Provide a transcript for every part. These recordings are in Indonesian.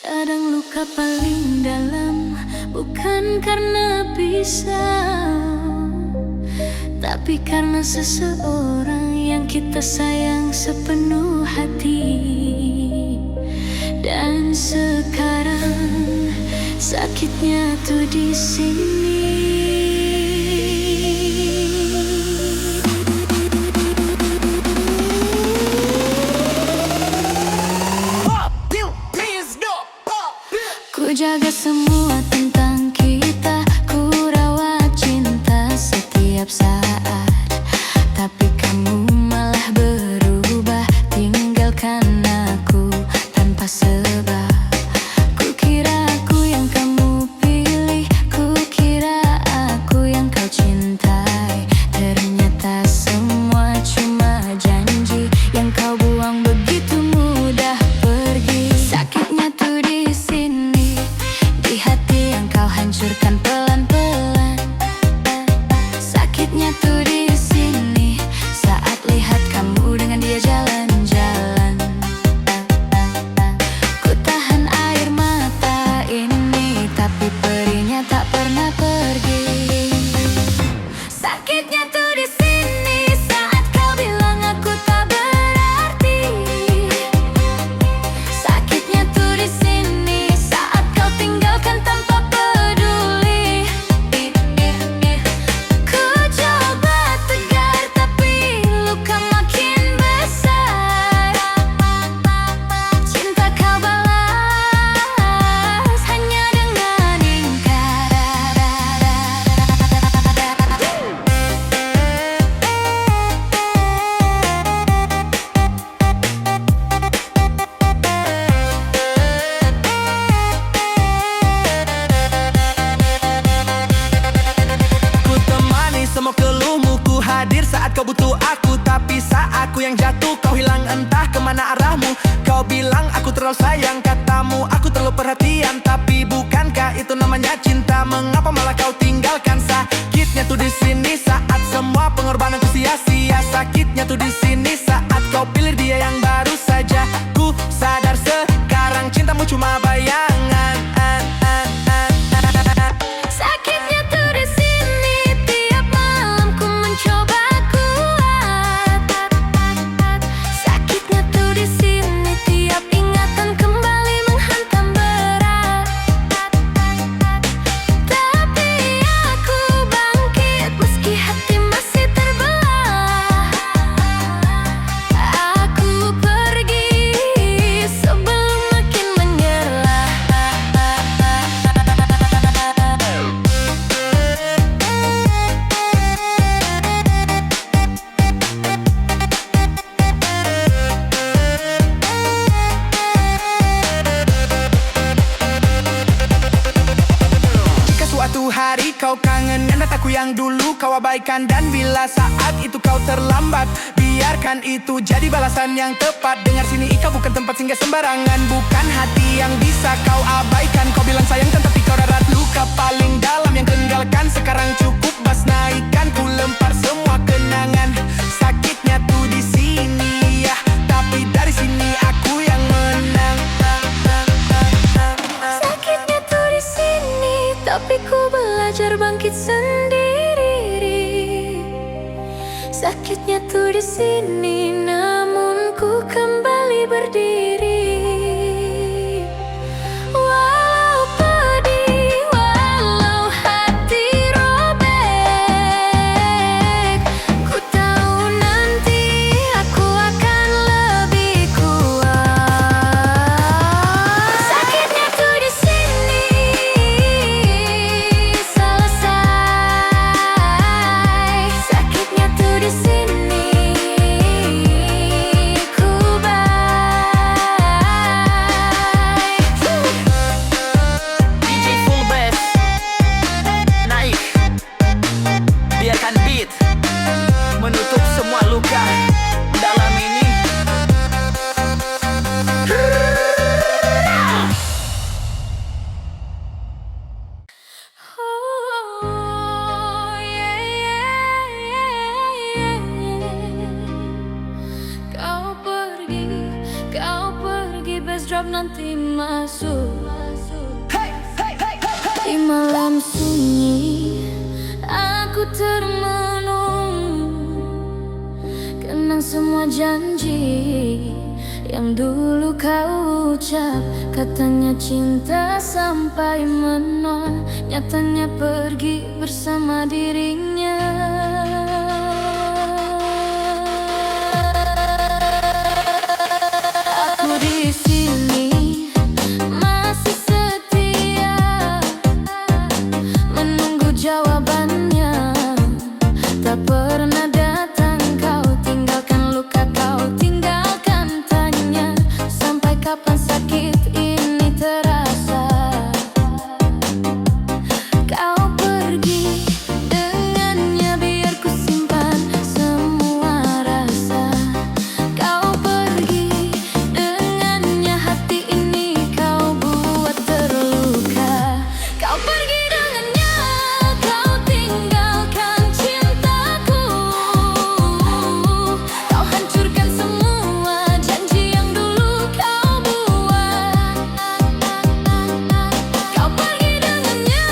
Kadang luka paling dalam bukan karena pisau, tapi karena seseorang yang kita sayang sepenuh hati. Dan sekarang sakitnya tuh di sini. Ku jaga semua tentang kita, ku rawat cinta setiap saat. Tapi kamu malah berubah, tinggalkan aku tanpa sebab. Ku kira aku yang kamu pilih, ku kira aku yang kau cintai. Ternyata semua cuma janji yang kau buang begitu mudah pergi. Sakitnya tuh di sini, di hati yang kau hancurkan pelan-pelan. Sakitnya tuh di sini, saat lihat kamu dengan dia jalan-jalan. Ku tahan air mata ini, tapi perihnya tak pernah pergi. Sakitnya tuh di sini, saat kau bilang aku tak berarti. Sakitnya tuh di sini, saat kau tinggalkan tanpa peduli. Ku coba tegar, tapi luka makin besar. Cinta kau balas hanya dengan ingkar. Ku temani semua keluhmu, ku hadir saat kau butuh aku. Tapi saat aku yang jatuh, kau hilang entah kemana arahmu. Kau bilang aku terlalu sayang, katamu aku terlalu perhatian. Tapi bukankah itu namanya cinta? Mengapa malah kau tinggalkan? Sakitnya tuh di sini, saat semua pengorbananku sia-sia. Sakitnya tuh di sini, saat kau pilih dia yang baru saja. Ku sadar sekarang cintamu cuma bayangan. Sakitnya tuh di sini, tiap malam ku mencoba kuat. Sakitnya tuh di sini, tiap ingatan kembali menghantam berat. Tapi aku bangkit meski hati masih terbelah. Aku pergi sebelum makin menyerah. Jika suatu hari kau kangen dengan aku yang dulu kau abaikan, dan bila saat itu kau terlambat, biarkan itu jadi balasan yang tepat. Dengar sini, kau bukan tempat singgah sembarangan, bukan hati yang bisa kau abaikan. Kau bilang sayang tetapi kau rarat luka paling dalam yang tinggalkan. Sekarang cukup bas naikkan, ku lempar semua kenangan. Sakitnya tuh di sini ya, tapi dari sini aku yang menang. Sakitnya tuh di sini, tapi ku belajar bangkit sendiri. Sakitnya tuh di sini, namun ku kembali berdiri. Walau pedih, walau hati robek, ku tahu nanti aku akan lebih kuat. Sakitnya tuh di sini, selesai. Sakitnya tuh di sini, Di malam sunyi aku termenung, kenang semua janji yang dulu kau ucap. Katanya cinta sampai menol, nyatanya pergi bersama dirinya. Aku di sini masih setia menunggu jawabannya. Tak pernah datang, kau tinggalkan luka, kau tinggalkan tanya. Sampai kapan sakit ini terasa? Kau pergi dengannya, biar ku simpan semua rasa. Kau pergi dengannya, hati ini kau buat terluka. Kau pergi dengannya, kau tinggalkan cintaku. Kau hancurkan semua janji yang dulu kau buat. Kau pergi dengannya,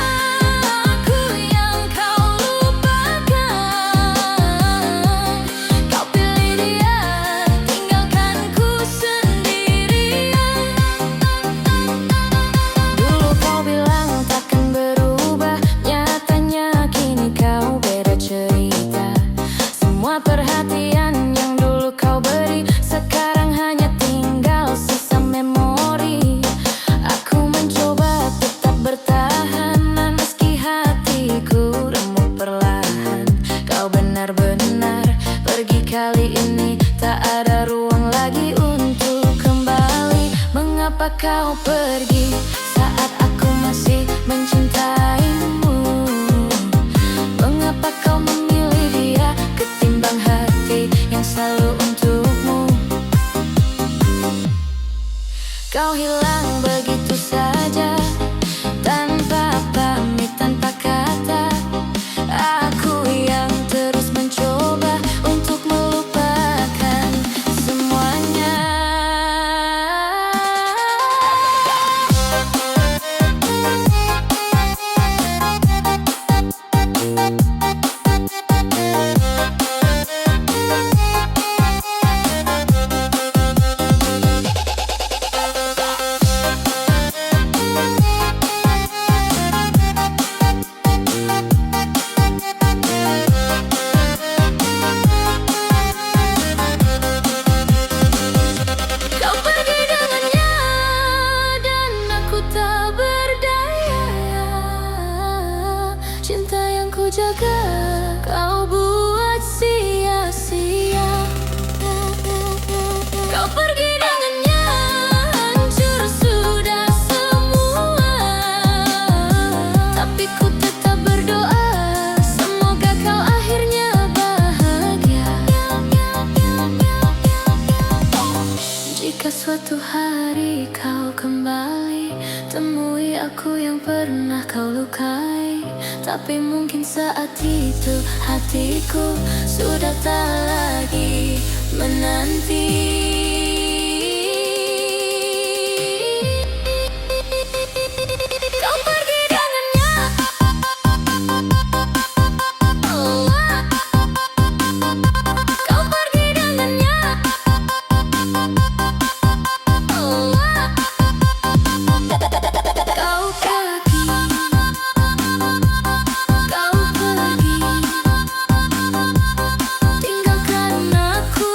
aku yang kau lupakan. Kau pilih dia, tinggalkan ku sendirian. Dulu kau bilang takkan berubah, nyatanya kini kau beda cerita. Semua perhatian yang dulu kau beri, sekarang hanya tinggal sisa memori. Aku mencoba tetap bertahan, meski hatiku remuk perlahan. Kau benar-benar pergi kali ini, tak ada ruang lagi untuk kembali. Mengapa kau pergi saat aku masih mencintaimu? Mengapa kau memilih dia ketimbang hati yang selalu untukmu? Kau hilang begitu saja, tanpa pamit, tanpa kata. Aku yang terus mencoba untuk melupakan semuanya. Kau pergi dengannya dan aku tak berdaya. Cinta yang ku jaga kau buat sia-sia. Kau pergi dengannya, hancur sudah semua. Tapi ku tetap berdoa, semoga kau akhirnya bahagia. Jika suatu hari kau kembali, temui aku yang pernah kau lukai. Tapi mungkin saat itu hatiku sudah tak lagi menanti. Kau pergi dengannya, kau pergi dengannya. Kau pergi, kau pergi, tinggalkan aku.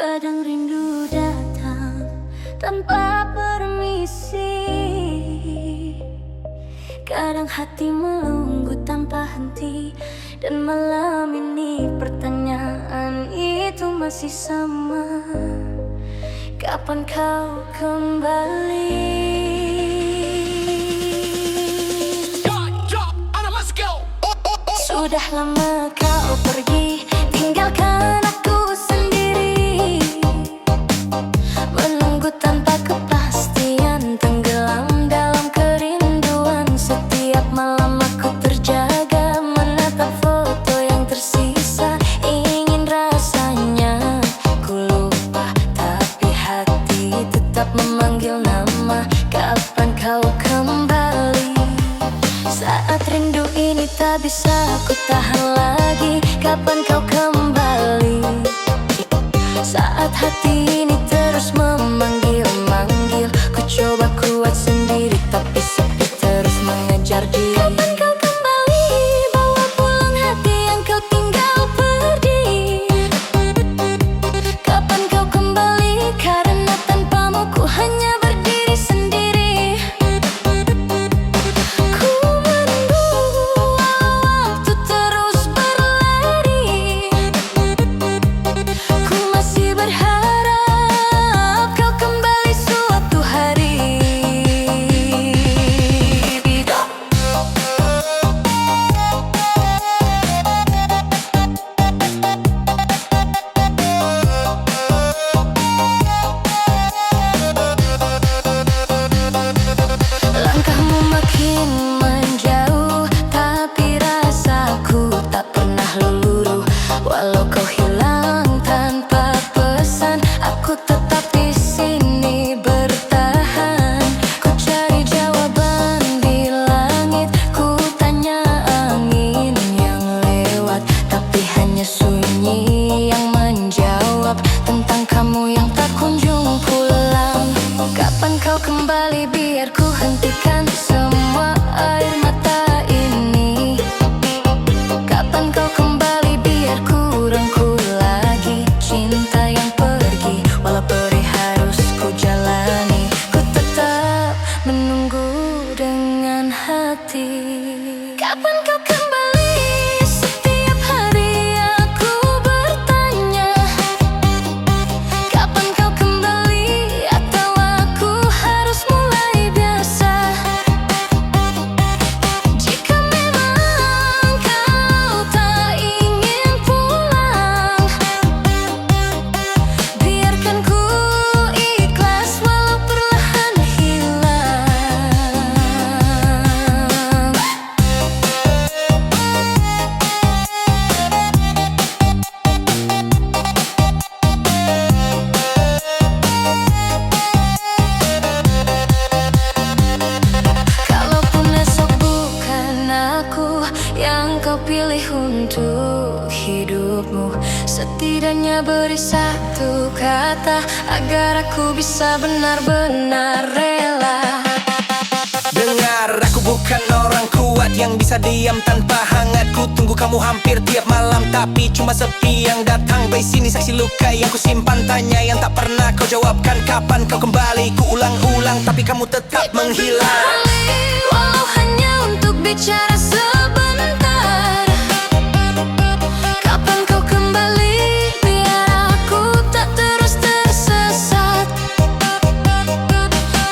Kadang rindu datang tanpa permisi. Kadang hati melunggu tanpa henti. Dan malam ini pertanyaan itu masih sama. Kapan kau kembali? Sudah lama kau pergi, tinggalkan aku sendiri. Menunggu tanpa kepastian, tenggelam dalam kerinduan. Setiap malam aku terjaga, menatap foto yang tersisa. Ingin rasanya ku lupa, tapi hati tetap memanggil nama. Kapan kau kembali? Saat rindu ini tak bisa ku tahan lagi. Kapan kau kembali? Saat hati ini terus memanggil-manggil. Ku coba kuat sendiri tapi sepi terus mengejar diri. Kapan kau kembali? Bawa pulang hati yang kau tinggal pergi. Kapan kau kembali? Karena tanpamu ku hanya berdiri sendiri. Ku menunggu waktu terus berlari. Ku masih berharap kau kembali suatu hari. Langkahmu makin menjauh, tapi rasaku tak pernah luluh. Walau kau hilang tanpa pesan, aku tetap di sini bertahan. Ku cari jawaban di langit, ku tanya angin yang lewat, tapi hanya sunyi yang menjawab tentang kamu yang tak kunjung pulang. Kapan kau kembali? Biar ku hentikan semua air mata ini. Kapan kau kembali? Biar ku rangkul lagi cinta yang pergi. Walau perih harus ku jalani, ku tetap menunggu dengan hati. Kapan kau kembali? Setiap hari aku bertanya. Kapan kau kembali? Atau aku harus mulai biasa? Jika memang kau tak ingin pulang, biarkan ku ikhlas walau perlahan hilang. Kalaupun esok bukan aku yang kau pilih untuk hidupmu, setidaknya beri satu kata agar aku bisa benar-benar rela. Dengar, aku bukan orang kuat yang bisa diam tanpa hangat. Ku tunggu kamu hampir tiap malam, tapi cuma sepi yang datang. By sini saksi luka yang ku simpan, tanya yang tak pernah kau jawabkan. Kapan kau kembali? Ku ulang-ulang, tapi kamu tetap menghilang. Walau hanya untuk bicara sebentar. Kapan kau kembali? Biar aku tak terus tersesat.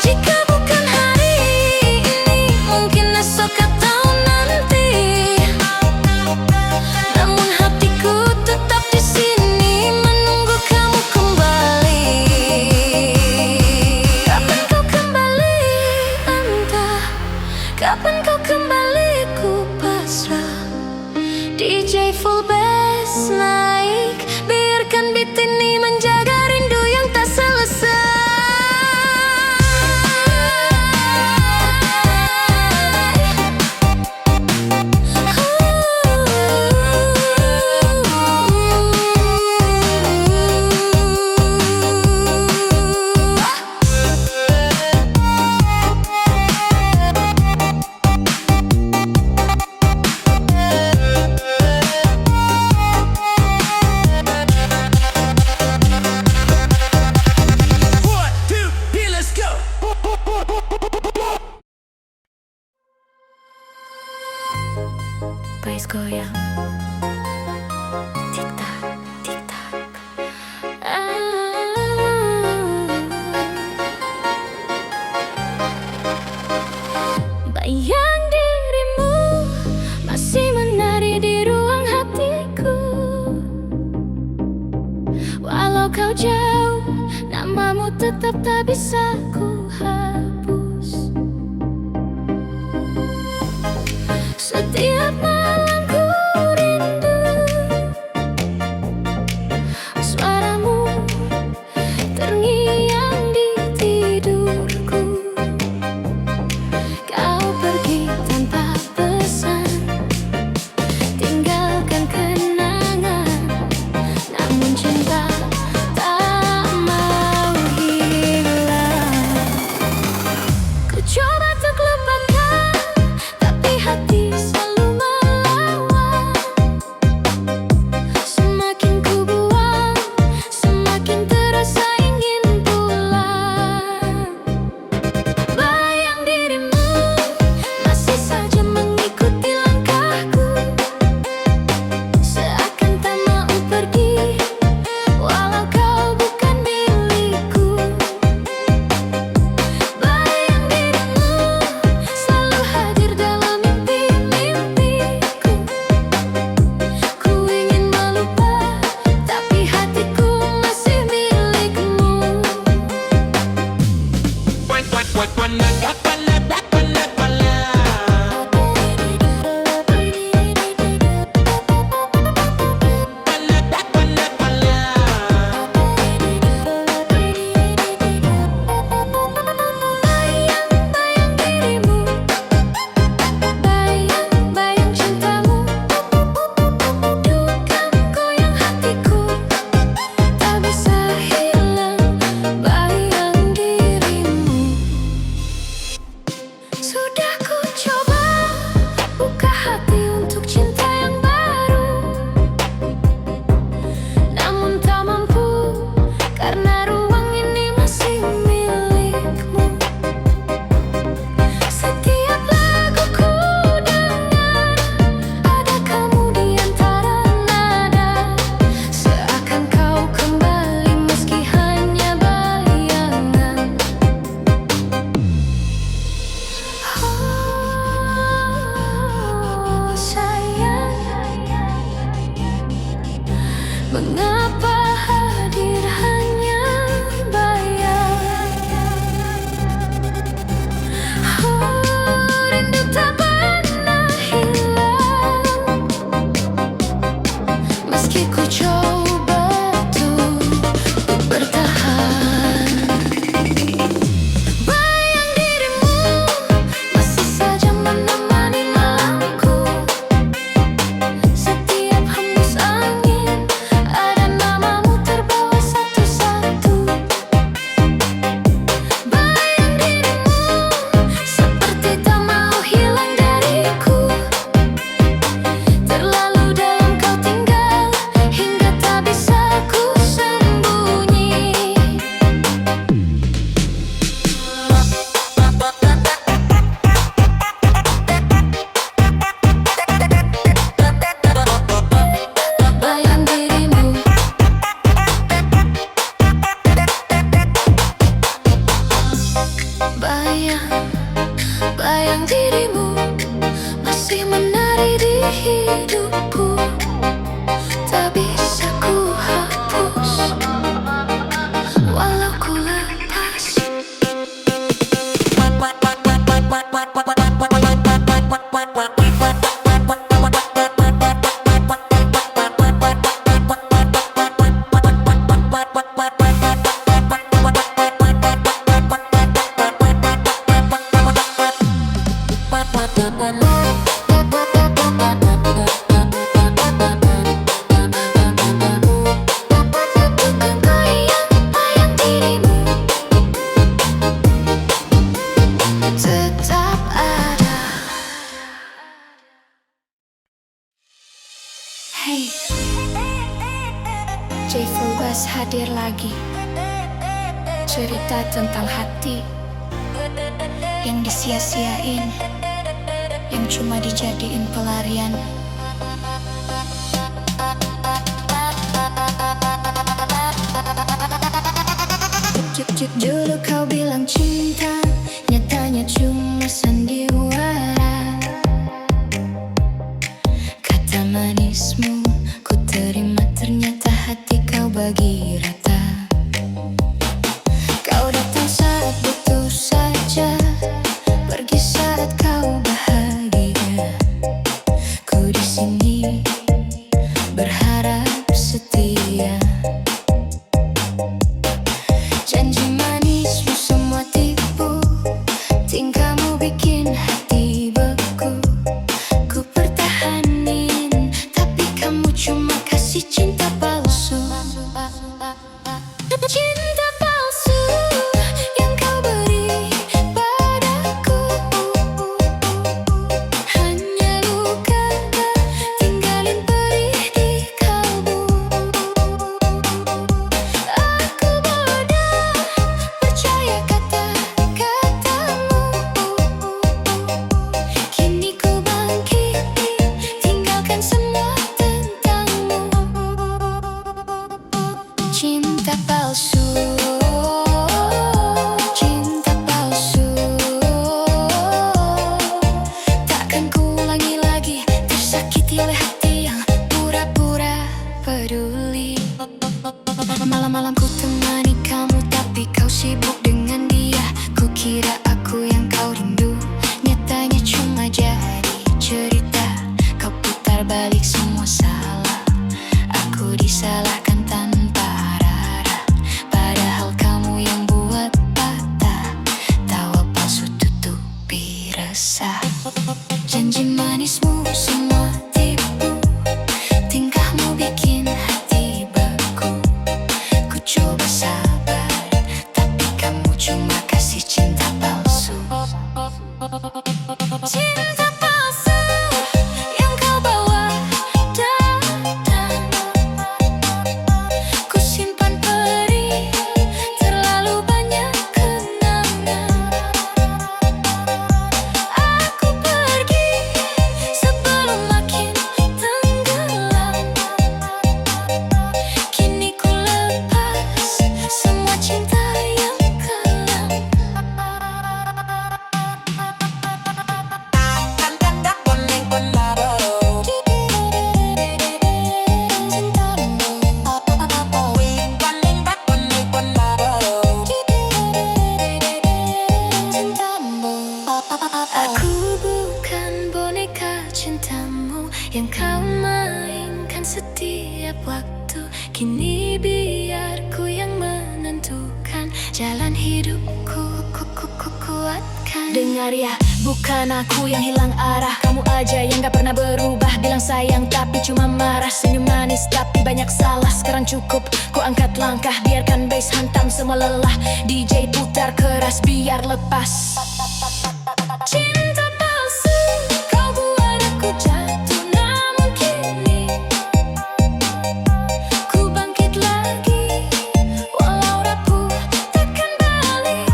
Jika bukan hari ini, mungkin esok atau nanti. Namun hatiku tetap di sini menunggu kamu kembali. Kapan kau kembali? Entah kapan kau kembali, ku kau jauh, namamu tetap tak bisa ku hapus. Setiap malam ku rindu suaramu terngiang di tidurku. Kau pergi tanpa pesan, tinggalkan kenangan, namun cinta tak mau hilang. Ku coba untuk lupakan, tapi hati selalu melawan. Semakin ku buang, semakin terasa ingin pulang. Bayang dirimu masih saja mengikuti langkahku, seakan tak mau pergi, walau kau bukan milikku. Bayang dirimu selalu hadir dalam mimpi-mimpiku. Ku ingin melupa, tapi hatiku masih milikmu. Bayang-bayang dirimu, bayang-bayang cintamu, dukam goyang hatiku, tak bisa hilang. Bayang dirimu. Sudah ku coba buka hati untuk cinta yang baru, namun tak mampu, karena ruang ini masih milikmu. Setiap lagu ku dengar, ada kamu di antara nada, seakan kau kembali meski hanya bayangan. Oh sayang, mengapa hadir hanya bayang? Oh, rindu tak pernah hilang, meski ku coba untuk bertahan. Bayang dirimu masih saja menemani malamku. Setiap hembus angin, ada namamu terbawa satu-satu. Bayang dirimu seperti tak mau hilang dariku. Terlalu dalam kau tinggal, hingga tak bisa ku sembunyi. Bayang dirimu, bayang dirimu masih menari di hidupku, tak bisa ku hapus, walau ku lepas. Bayang dirimu tetap ada. Hey, J Fulbas hadir lagi. Cerita tentang hati yang disia-siain, yang cuma dijadiin pelarian. Dulu kau bilang cinta, nyatanya cuma sandiwara. Kata manismu ku terima, ternyata hati kau bagi rata. Janji manismu semua tipu, tingkahmu bikin hati beku. Ku pertahanin, tapi kamu cuma kasih cinta palsu. Cinta palsu yang kau beri padaku, hanya luka tinggalin perih di kalbu. Aku bodoh percaya kata-katamu, kini ku bangkit tinggalkan semua tentangmu. Cinta palsu, cinta palsu, takkan ku ulangi lagi tersakiti oleh hati yang pura-pura peduli. Malam-malam ku temani kamu, tapi kau sibuk dengan dia. Ku kira aku yang kau rindu, nyatanya cuma jadi cerita. Kau putar balik semua salah, aku disalahkan tanpa rara. Padahal kamu yang buat patah, tawa palsu tutupi resah. Janji manismu semua tipu, tingkahmu bikin hati beku. Ku coba sabar, tapi kamu cuma kasih cinta palsu. Cinta palsu yang kau bawa datang, ku simpan perih, terlalu banyak kenangan. Aku pergi sebelum makin tenggelam, kini ku lepas semua cinta yang kelam. Aku bukan boneka cintamu yang kau mainkan setiap waktu. Kini biar ku yang menentukan jalan hidupku, ku kuatkan. Dengar ya, bukan aku yang hilang arah, kamu aja yang gak pernah berubah. Bilang sayang tapi cuma marah, senyum manis tapi banyak salah. Sekarang cukup, ku angkat langkah, biarkan bass hantam semua lelah. DJ putar keras biar lepas. Cinta palsu, kau buat aku jatuh, namun kini ku bangkit lagi. Walau rapuh takkan balik,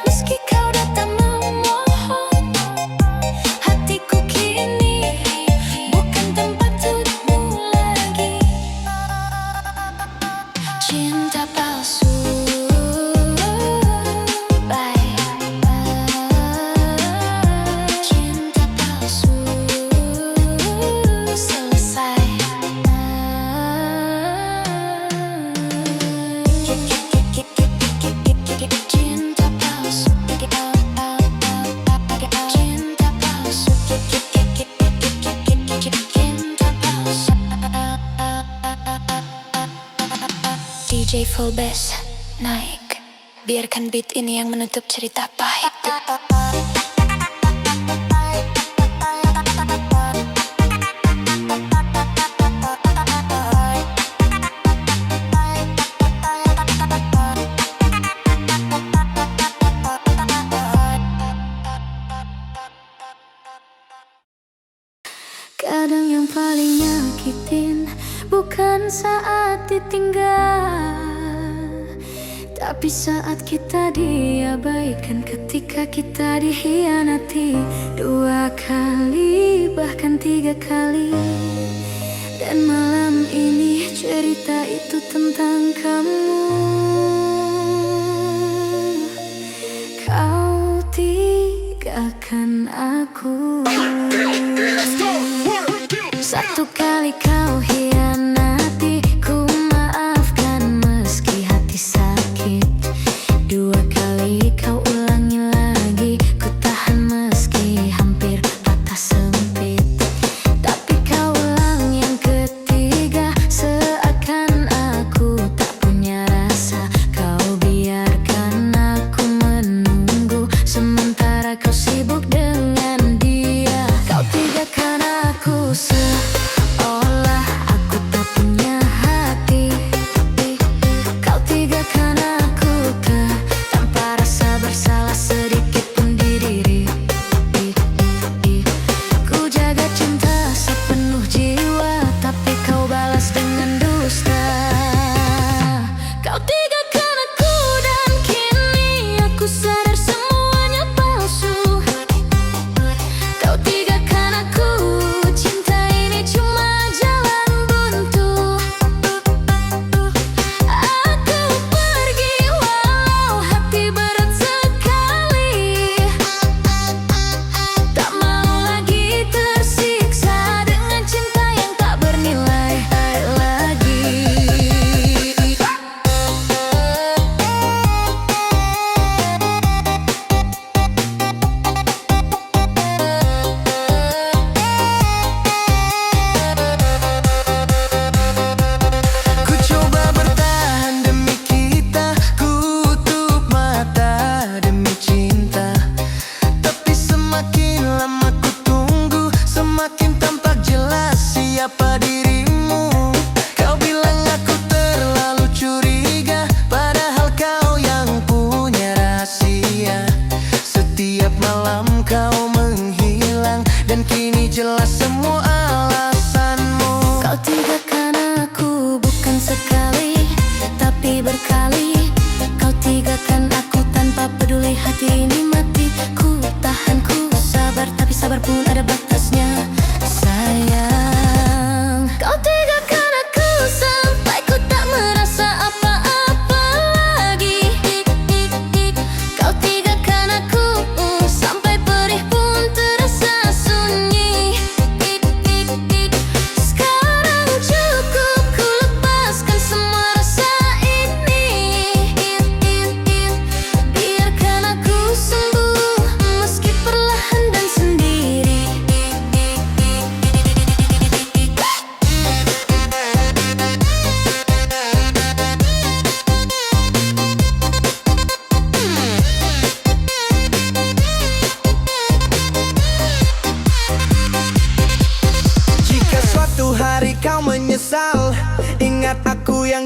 meski kau datang memohon. Hatiku kini bukan tempat untukmu lagi. Cinta palsu, bye. Cinta palsu selesai. Cinta palsu, cinta palsu, cinta palsu. DJ full bass naik, biarkan beat ini yang menutup cerita pahit. Kadang yang paling nyakitin bukan saat ditinggal, tapi saat kita diabaikan, ketika kita dikhianati 2 kali, bahkan 3 kali. Dan malam ini cerita itu tentang kamu. Kau tinggalkan aku. Satu kali kau hianati, ku maafkan meski hati sakit. 2 kali kau ulangi lagi, ku tahan meski hampir patah sempit. Tapi kau ulang yang ketiga, seakan aku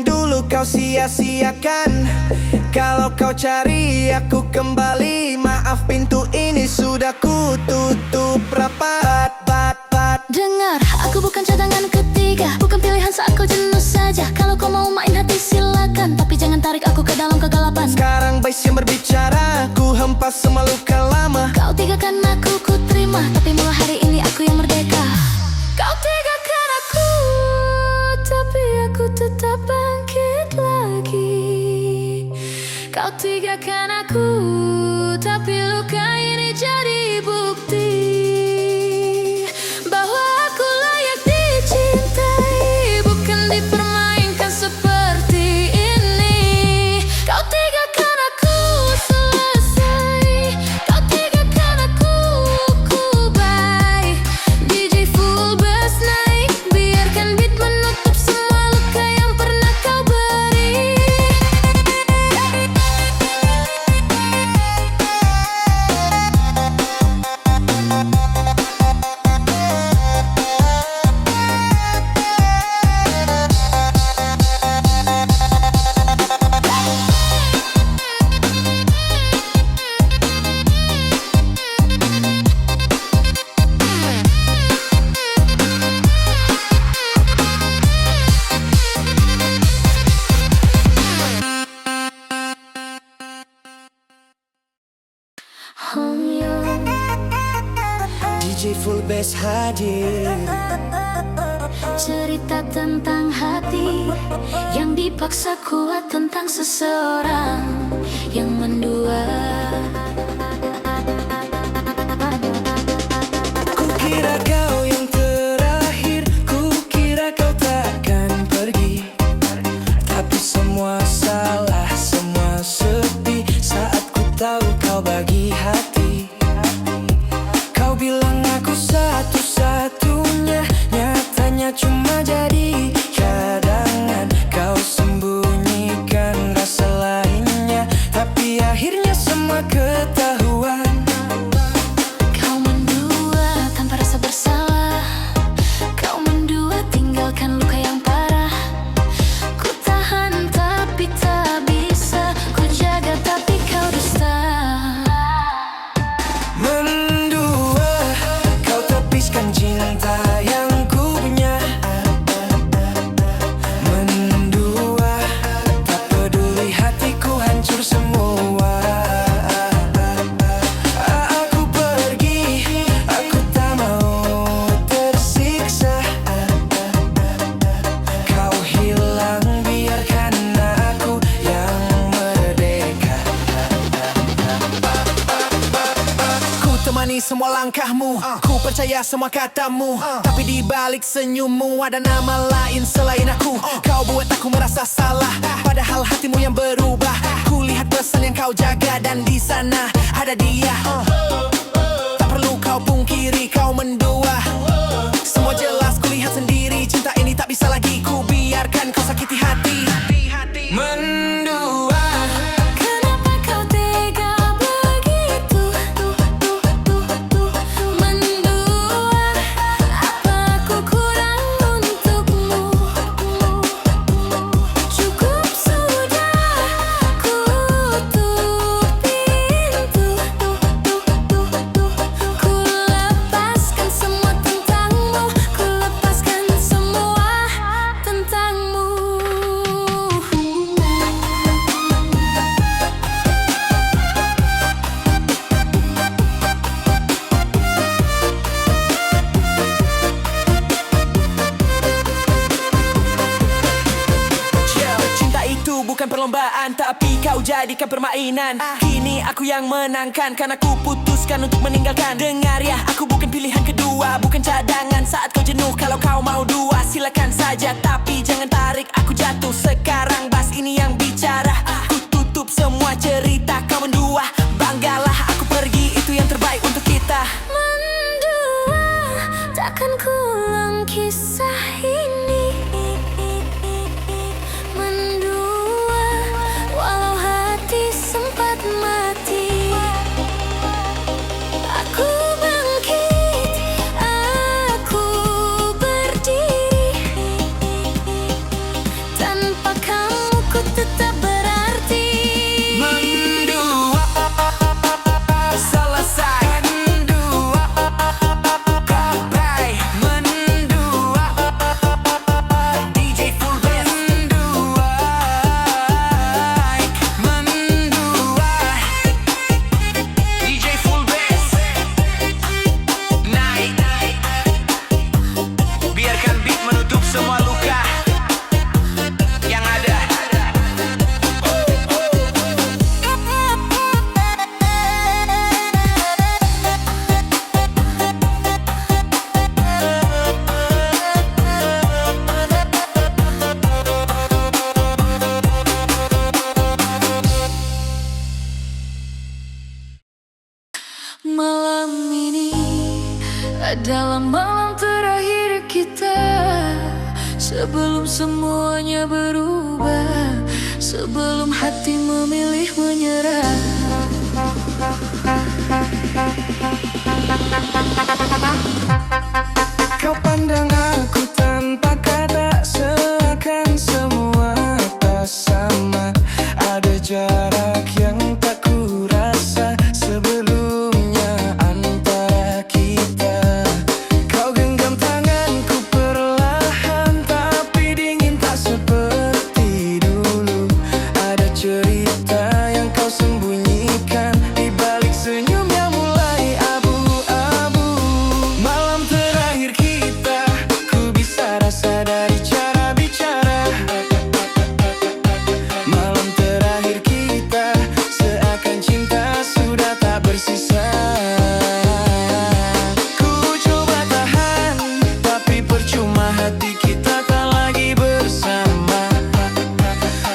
dulu kau sia-siakan. Kalau kau cari aku kembali, maaf pintu ini sudah ku tutup rapat. Dengar, aku bukan cadangan ketiga, bukan pilihan saat kau jenuh saja. Kalau kau mau main hati silakan, tapi jangan tarik aku ke dalam kegelapan. Sekarang baik yang berbicara, ku hempas semua luka lama. Kau tinggalkan aku, ku terima, tapi mulai hari ini aku yang merdeka. Kau tinggalkan aku, tapi aku tetap bangkit lagi. Kau tinggalkan aku, tapi luka ini jadi bukti bahwa aku layak dicintai, bukan dipermainkan seperti ini. Kau tinggalkan aku selesai, kau tinggalkan aku, ku bye. DJ full bass naik, biarkan beat menutup semua luka yang pernah kau beri. DJ full bass hadir, Cerita tentang hati yang dipaksa kuat, tentang seseorang yang mendua. kukira kau yang terakhir, kukira kau takkan pergi. Tapi semua salah, semua sepi saat ku tahu kau bagi hati. Kau bilang aku satu-satunya, nyatanya cuma jadi cadangan. Kau sembunyikan rasa lainnya, tapi akhirnya semua ketahuan. Kau mendua tanpa rasa bersalah, kau mendua tinggalkan luka yang parah. Ku tahan tapi tak bisa, ku jaga tapi kau dusta. Mendua, kau tepiskan cinta yang ku punya. Mendua, tak peduli hatiku hancur semua. Aku pergi, aku tak mau tersiksa. Kau hilang, biarkan aku yang merdeka. Ku temani semua langkahmu, ku percaya semua katamu, tapi di balik senyummu ada nama lain selain aku. Kau buat aku merasa salah, padahal hatimu yang berubah. Ku lihat pesan yang kau jaga dan di sana ada dia. Tak perlu kau pungkiri, kau mendua. Semua jelas ku lihat sendiri, cinta ini tak bisa lagi ku biarkan kau sakiti hati. Mendua, Kenapa kau tega begitu? Mendua, apa aku kurang untukmu? Cukup sudah, ku tutup pintu. Ku lepaskan semua tentangmu, ku lepaskan semua tentangmu. cinta itu bukan perlombaan, tapi kau jadikan permainan. Kini aku yang menangkan, karena ku putuskan untuk meninggalkan. Dengar ya, aku bukan pilihan kedua, bukan cadangan saat kau jenuh. Kalau kau mau dua, silakan saja, tapi jangan tarik aku jatuh. Sekarang bas ini yang bicara, ku tutup semua cerita. Kau mendua, banggalah aku pergi, itu yang terbaik untuk kita. Mendua, takkan kuulang kisah ini. Mendua, walau hati sempat mati. Aku bangkit, aku berdiri tanpa kau. malam terakhir kita, sebelum semuanya berubah, sebelum hati memilih menyerah. Kau pandang aku tanpa kata, seakan semua tak sama. Ada jarak yang tak kurasa sebelumnya antara kita. Kau genggam tanganku perlahan, tapi dingin tak seperti dulu. Ada cerita yang kau sembunyikan di balik senyum yang mulai abu-abu. Malam terakhir kita, ku bisa rasa dari cara bicara. Malam terakhir kita, seakan cinta sudah tak bersisa. Ku coba tahan, tapi percuma, hati kita tak lagi bersama.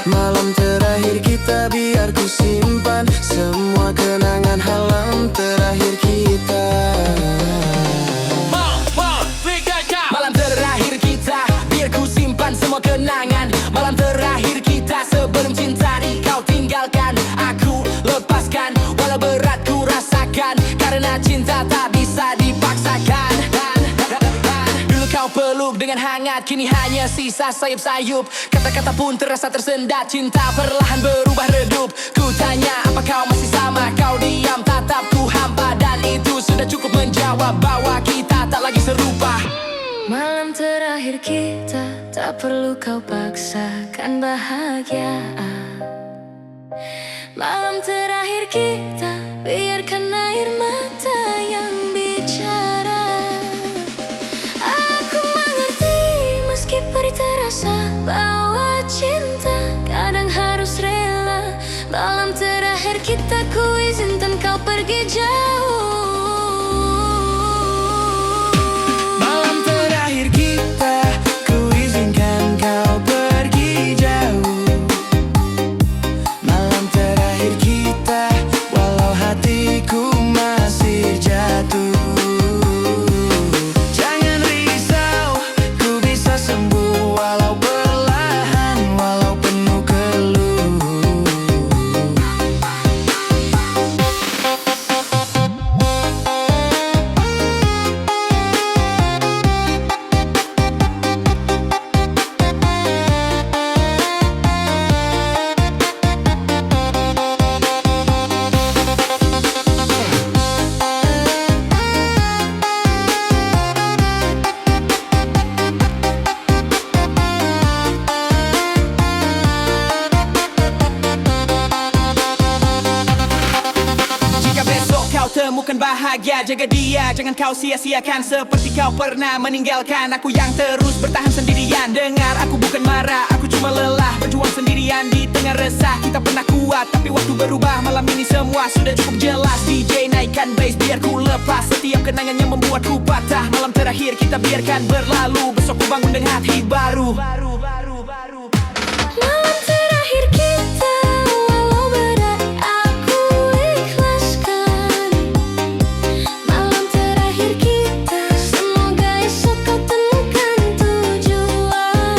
Malam terakhir kita, biar ku simpan semua kenangan malam terakhir kita. Malam terakhir kita, biar ku simpan semua kenangan. Malam terakhir kita, sebelum cinta di kau tinggalkan. Aku lepaskan, walau berat ku rasakan, karena cinta tak bisa dipaksakan. Dulu kau peluk dengan hangat, kini hanya sisa sayup-sayup. Kata-kata pun terasa tersendat, cinta perlahan berubah redup. Ku tanya, apa kau masih sama? Kau diam, tatapku hampa, dan itu sudah cukup menjawab bahwa kita tak lagi serupa. Malam terakhir kita, tak perlu kau paksakan bahagia. Malam terakhir kita, biarkan air mata yang bicara. Aku mengerti, meski perih terasa, bahwa cinta kadang harus rela. Malam terakhir kita, ku izinkan kau pergi jauh. Malam terakhir kita, ku izinkan kau pergi jauh. Malam terakhir kita, walau hatiku masih jatuh. Jangan risau, ku bisa sembuh, walau perlahan, walau penuh keluh. Jika besok kau temukan bahagia, jaga dia, jangan kau sia-siakan. Seperti kau pernah meninggalkan aku yang terus bertahan sendirian. Dengar, aku bukan marah, aku cuma lelah, berjuang sendirian di tengah resah. Kita pernah kuat, tapi waktu berubah. Malam ini semua sudah cukup jelas. DJ naikkan bass, biar ku lepas setiap kenangan yang membuatku patah. Malam terakhir kita biarkan berlalu, besok ku bangun dengan hati baru. Malam terakhir kita, walau berat aku ikhlaskan. Malam terakhir kita, semoga esok kau temukan tujuan.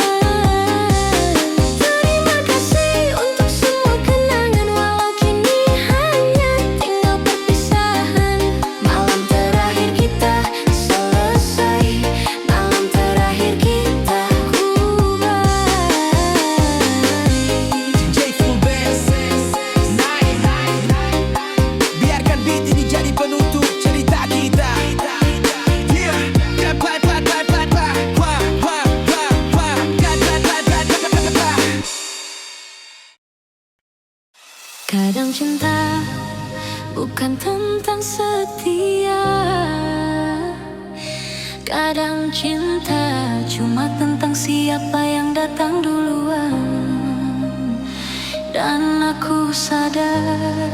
Terima kasih untuk semua kenangan, walau kini hanya tinggal perpisahan. Malam terakhir kita selesai, malam terakhir kita kubah. DJ full bass, naik. Biarkan beat ini jadi penutup cerita kita. Yeah, play. Kadang cinta bukan tentang setia, kadang cinta cuma tentang siapa yang datang duluan. Dan aku sadar,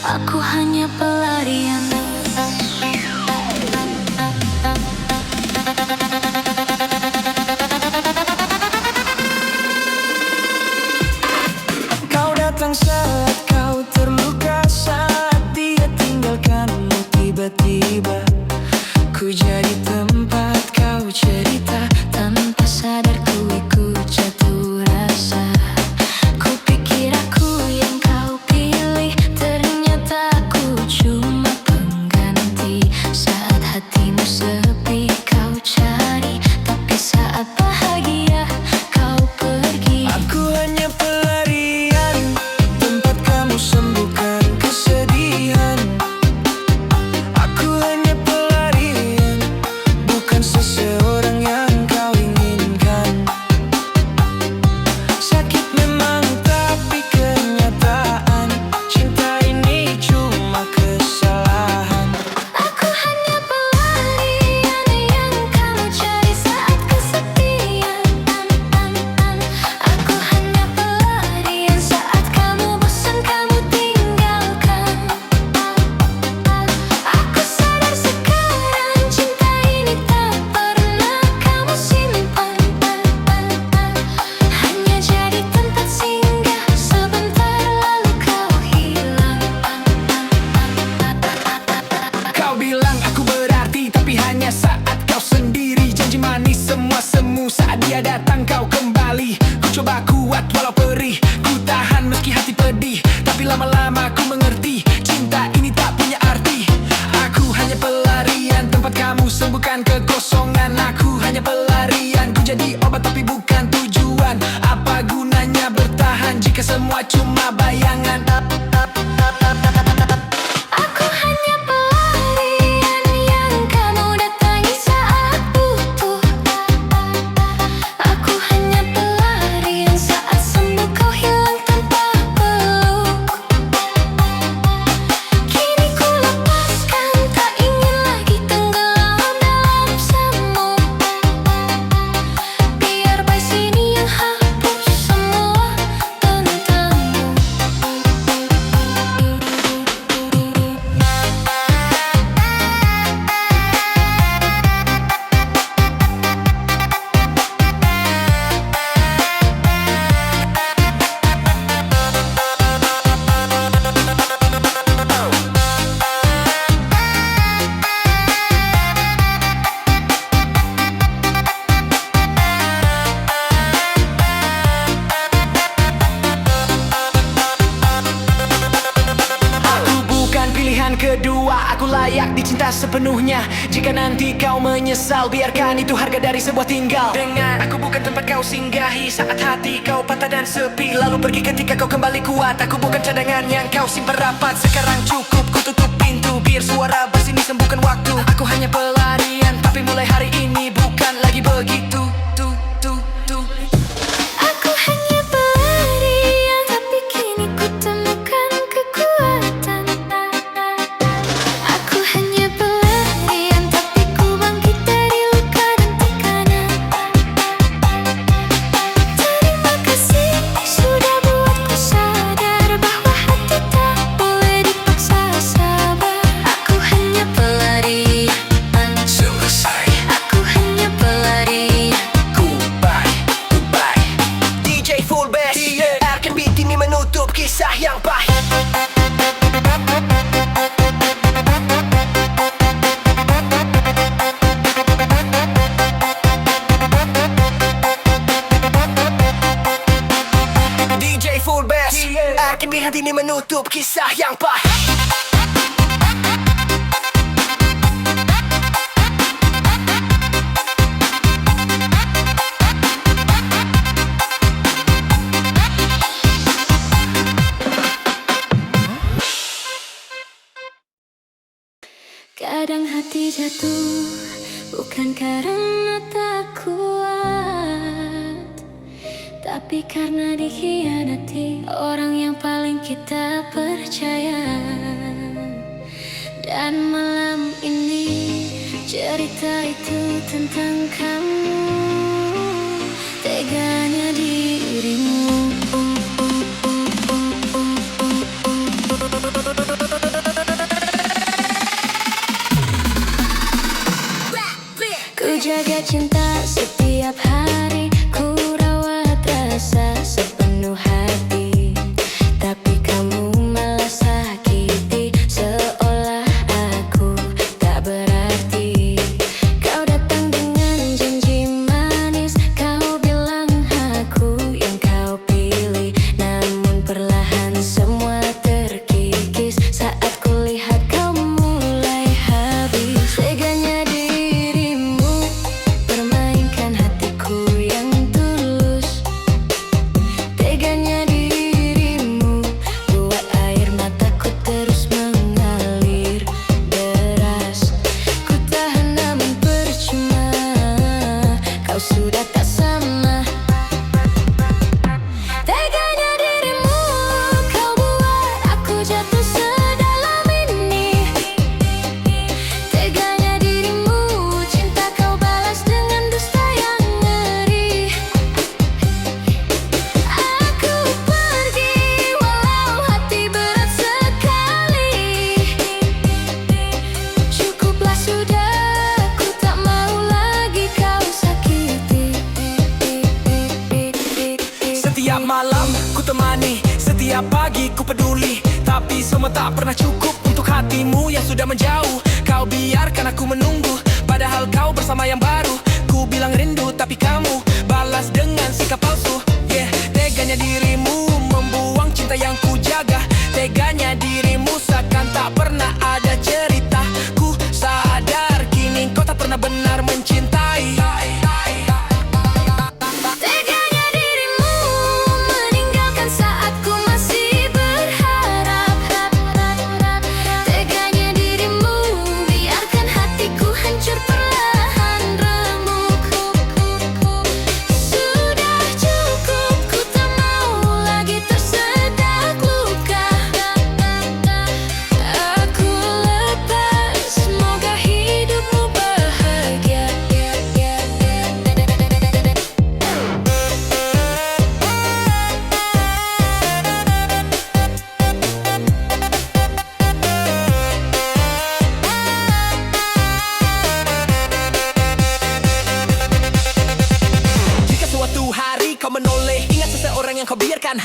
aku hanya pelarian. Kau datang saat kau terluka, saat dia tinggalkanmu tiba-tiba. Ku jadi jika semua cuma bayangan. Aku hanya pelarian yang kamu datangi saat butuh. Aku hanya pelarian saat sembuh kau hilang tanpa peluk. Kini ku lepaskan, tak ingin lagi tenggelam dalam semu. Biar by sini yang hapus semua tentangmu. Aku bukan pilihan kedua, aku layak dicinta sepenuhnya. Jika nanti kau menyesal, biarkan itu harga dari sebuah tinggal. Dengan aku bukan tempat kau singgahi saat hati kau patah dan sepi, lalu pergi ketika kau kembali kuat. Aku bukan cadangan yang kau simpan rapat. Sekarang cukup ku tutup pintu, biar suara bass ini sembuhkan waktu. Aku hanya pelarian, tapi mulai hari ini bukan lagi begitu. Aku hanya pelarian, tapi kini ku temukan kekuatan. Aku hanya pelarian, tapi ku bangkit dari luka dan tekanan. Terima kasih sudah buatku sadar bahwa hati tak boleh dipaksa sabar. Aku hanya pelarian, Selesai, aku hanya pelarian. goodbye. DJ Full Bass, RKB ini menutup kisah yang pahit. DJ Full Bass, RKB ini menutup kisah yang pahit. Kadang hati jatuh bukan karena tak kuat, tapi karena dikhianati orang yang paling kita percaya. Dan malam ini cerita itu tentang kamu, teganya dirimu. Ku jaga cinta setiap hari, ku rawat rasa sepenuh hati. Tapi kamu malah sakiti, seolah aku tak berarti. Kau datang dengan janji manis, kau bilang aku yang kau pilih. Namun perlahan semua terkikis saat kulihat kau mulai habis. Teganya dirimu permainkan hatiku yang tulus. Teganya dirimu buat air mataku terus mengalir deras. Ku tahan namun percuma, kau sudah tak sama. Teganya dirimu, kau buat aku jatuh sedalam ini. Teganya dirimu, cinta kau balas dengan dusta yang ngeri. Aku pergi walau hati berat sekali. Cukuplah sudah, ku tak mau lagi kau sakiti. Setiap malam ku temani, setiap pagi ku peduli. Tapi semua tak pernah cukup untuk hatimu yang sudah menjauh. Kau biarkan aku menunggu, padahal kau bersama yang baru. Ku bilang rindu tapi kamu balas dengan sikap palsu. Yeah, teganya dirimu membuang cinta yang ku jaga. Teganya dirimu seakan tak pernah ada cerita. Ku sadar kini kau tak pernah benar mencintai. Teganya dirimu meninggalkan saat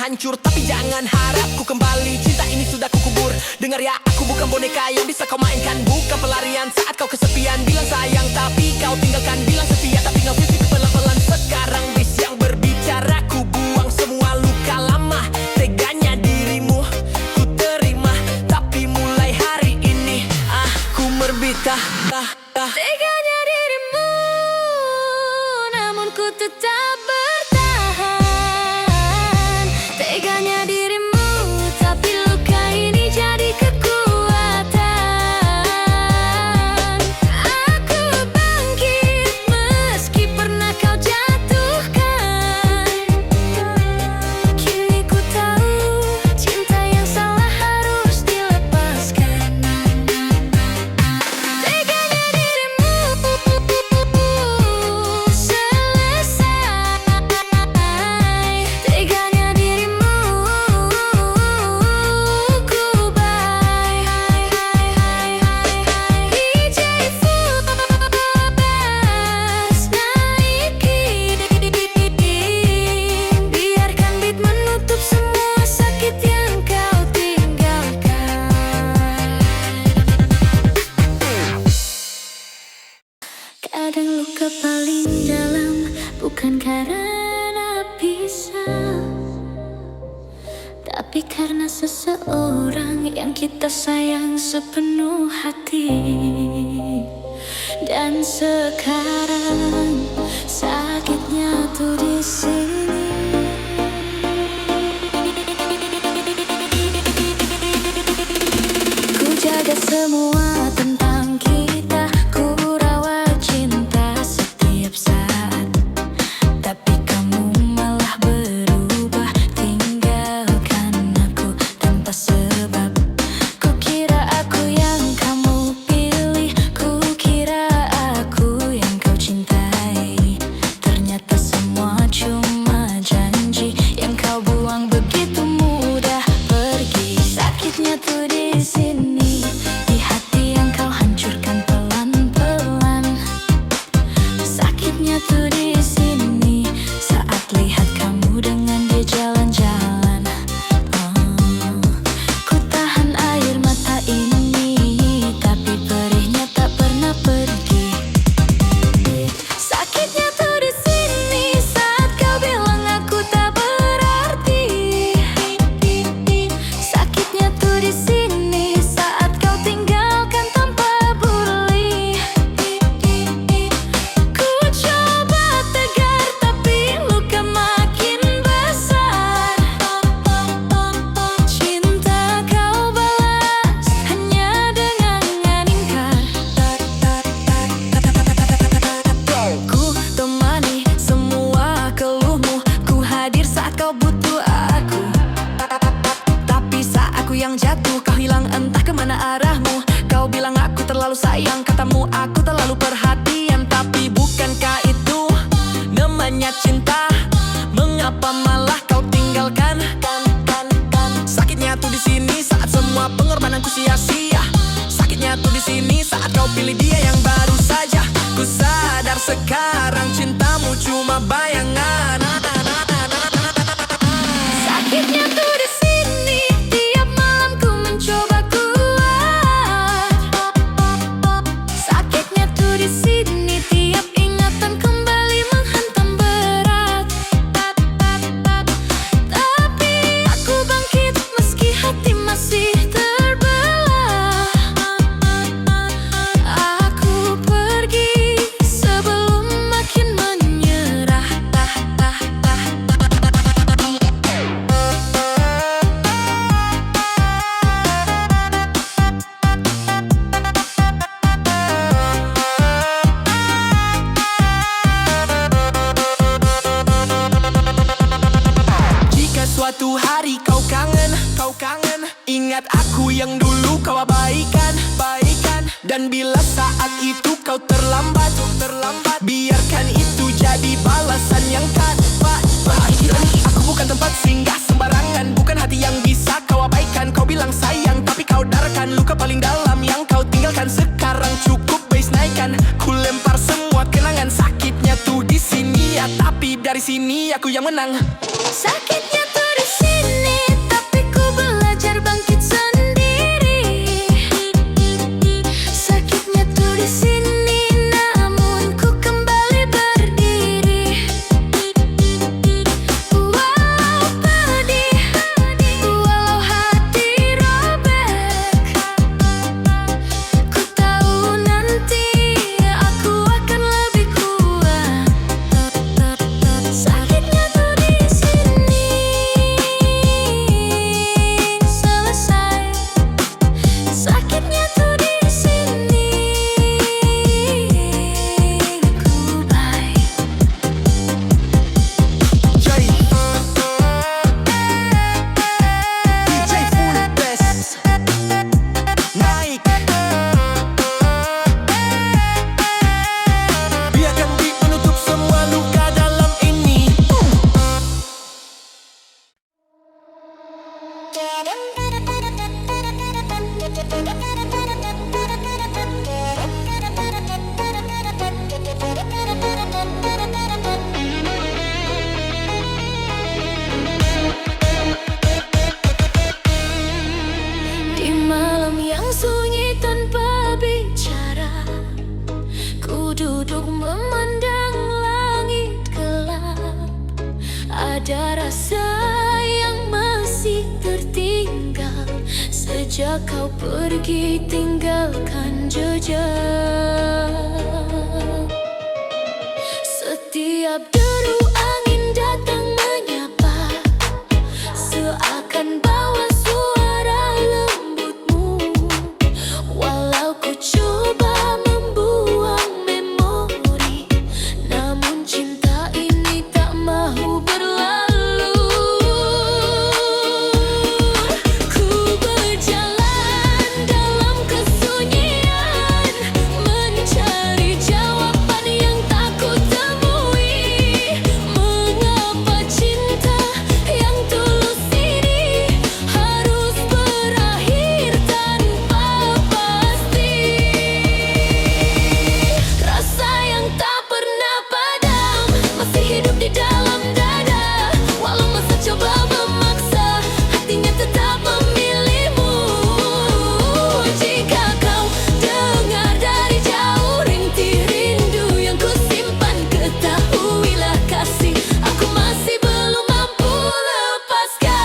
hancur, tapi jangan harap ku kembali. Cinta ini sudah kukubur. Dengar ya, aku bukan boneka yang bisa kau mainkan. Bukan pelarian saat kau kesepian. Bilang sayang tapi kau tinggalkan. Bilang setia tapi kau fisik pelan-pelan. Sekarang bis yang berbicara, ku buang semua luka lama. Teganya dirimu ku terima, tapi mulai hari ini aku merbita. Teganya dirimu, namun ku tetap bertahan. Teganya dirimu, tapi luka ini jadi kekuatan. Aku bangkit meski pernah kau jatuhkan. Kini ku tahu cinta yang salah harus dilepaskan. Teganya dirimu selesai. Teganya dirimu ku bye. DJ Fullbass naikin. Biarkan beat menutup semua sakit yang kau tinggalkan. Kadang luka paling dalam bukan karena pisah, tapi karena seseorang yang kita sayang sepenuh hati. Dan sekarang sakitnya tuh di sini. Ku jaga semua tentang kita, ku rawat cinta setiap saat. Tapi kamu malah berubah, tinggalkan aku tanpa sebab. Ku kira aku yang kamu pilih, ku kira aku yang kau cintai. Ternyata semua cuma janji yang kau buang begitu mudah pergi. Sakitnya tuh di sini, di hati yang kau hancurkan pelan-pelan. Sakitnya tuh di sini saat lihat kamu dengan dia jalan-jalan. Ku tahan air mata ini, tapi perihnya tak pernah pergi. Sakitnya tuh di sini saat kau bilang aku tak berarti. Sakitnya tuh di sini saat kau tinggalkan tanpa peduli. Ku coba tegar tapi luka makin besar. Cinta kau balas hanya dengan ingkar. Ku temani semua keluhmu, ku hadir saat kau butuh aku. Tapi saat aku yang jatuh, kau hilang entah kemana arahmu. Kau bilang aku terlalu sayang, katamu aku terlalu perhatian. Tapi bukankah itu namanya cinta? Mengapa malah kau tinggalkan? Sakitnya tuh di sini saat semua pengorbananku sia-sia. Sakitnya tuh di sini saat kau pilih dia yang baru saja. Ku sadar sekarang cintamu cuma bayangan. Sakitnya tuh di sini, tiap malam ku mencoba kuat. Sakitnya tuh di sini, tiap ingatan kembali menghantam berat. Tapi aku bangkit meski hati masih terbelah. Aku pergi sebelum makin menyerah. Jika suatu hari kau kangen, ingat aku yang dulu kau abaikan. Dan bila saat itu kau terlambat, biarkan itu jadi balasan yang tak bahagia. Aku bukan tempat singgah sembarangan, bukan hati yang bisa kau abaikan. Kau bilang sayang tapi kau darkan luka paling dalam yang kau tinggalkan. Sekarang cukup bass naikkan, ku lempar semua kenangan. Sakitnya tuh di sini ya, tapi dari sini aku yang menang. Sakitnya tuh di sini. Di malam yang sunyi tanpa bicara, ku duduk memandang langit gelap. Ada rasa yang masih tertinggal sejak kau pergi tinggalkan jejak. Setiap deru angin datang menyapa, seakan bawa suara lembutmu. Walau ku coba membuang memori, namun cinta ini tak mahu berlalu. Ku berjalan dalam kesunyian, mencari jawaban yang tak ku temui. Mengapa cinta yang tulus ini harus berakhir tanpa pasti? Rasa yang tak pernah padam masih hidup di dalam dada. Walau masa coba memaksa, hatinya tetap memilihmu. Jika kau dengar dari jauh rintih rindu yang ku simpan, ketahuilah kasih, aku masih belum mampu lepaskan.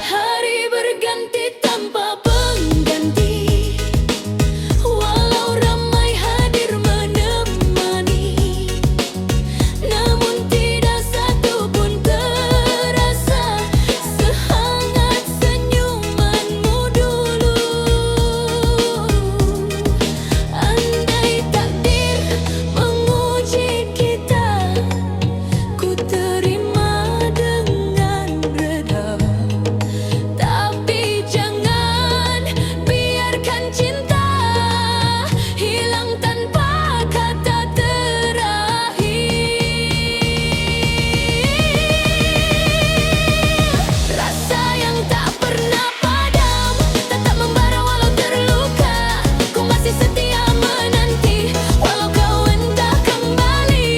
Hari berganti tanpa pengganti, walau ramai hadir menemani, namun tidak satu pun terasa sehangat senyumanmu dulu. Andai takdir menguji kita, ku terima dengan reda. Tapi jangan biarkan cinta hilang tanpa kata terakhir. Rasa yang tak pernah padam tetap membara walau terluka. Ku masih setia menanti walau kau entah kembali.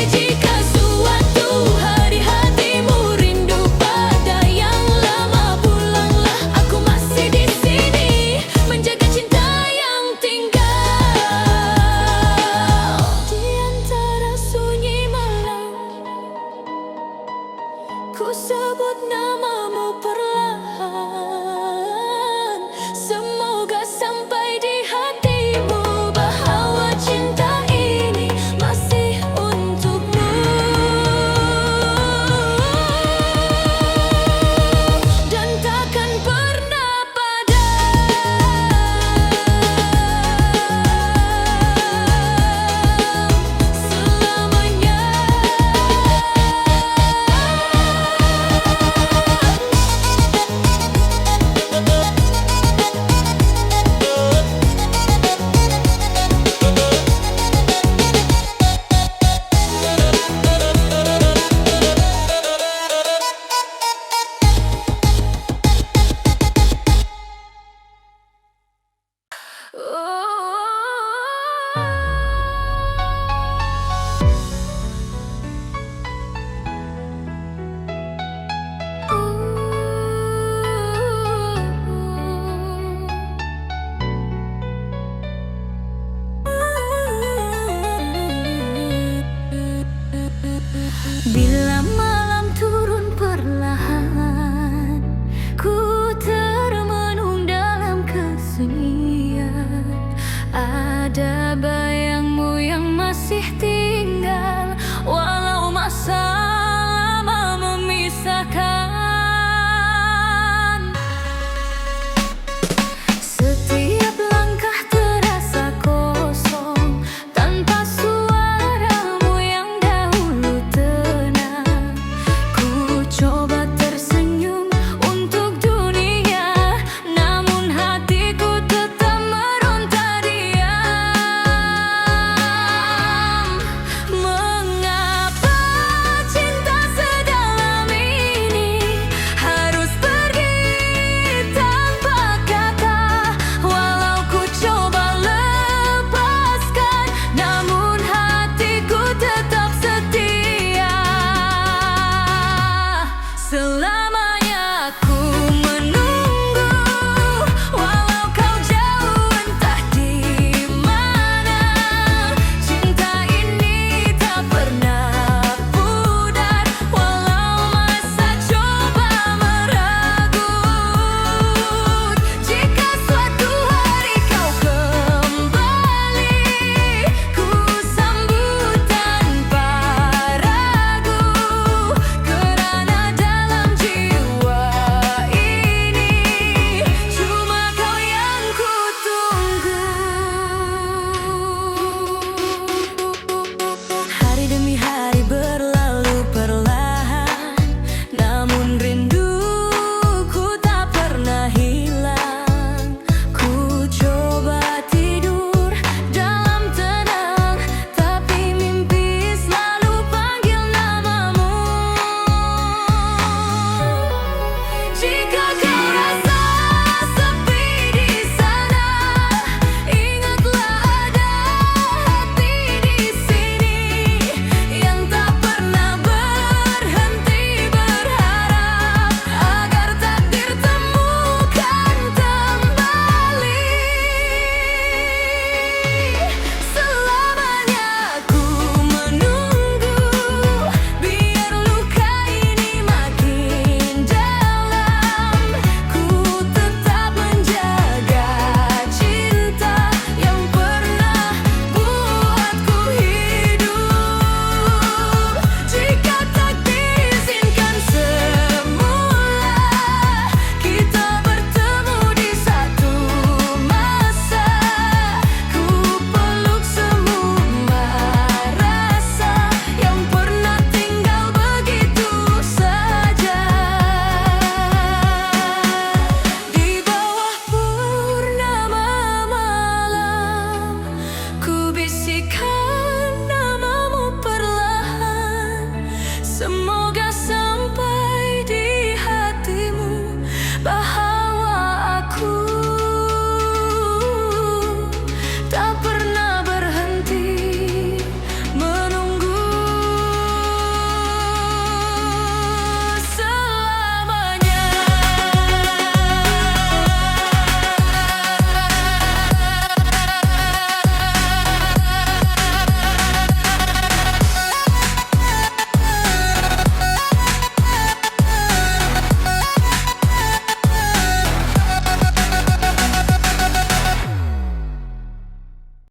Jika suatu hari hatimu rindu pada yang lama, pulanglah, aku masih di sini menjaga cinta yang tinggal. Di antara sunyi malam, ku sebut namamu perlahan. Semoga sampai di hatimu bahwa cinta ini masih untukmu dan takkan pernah padam selamanya. Bila malam turun perlahan, ku termenung dalam kesunyian. Ada bayangmu yang masih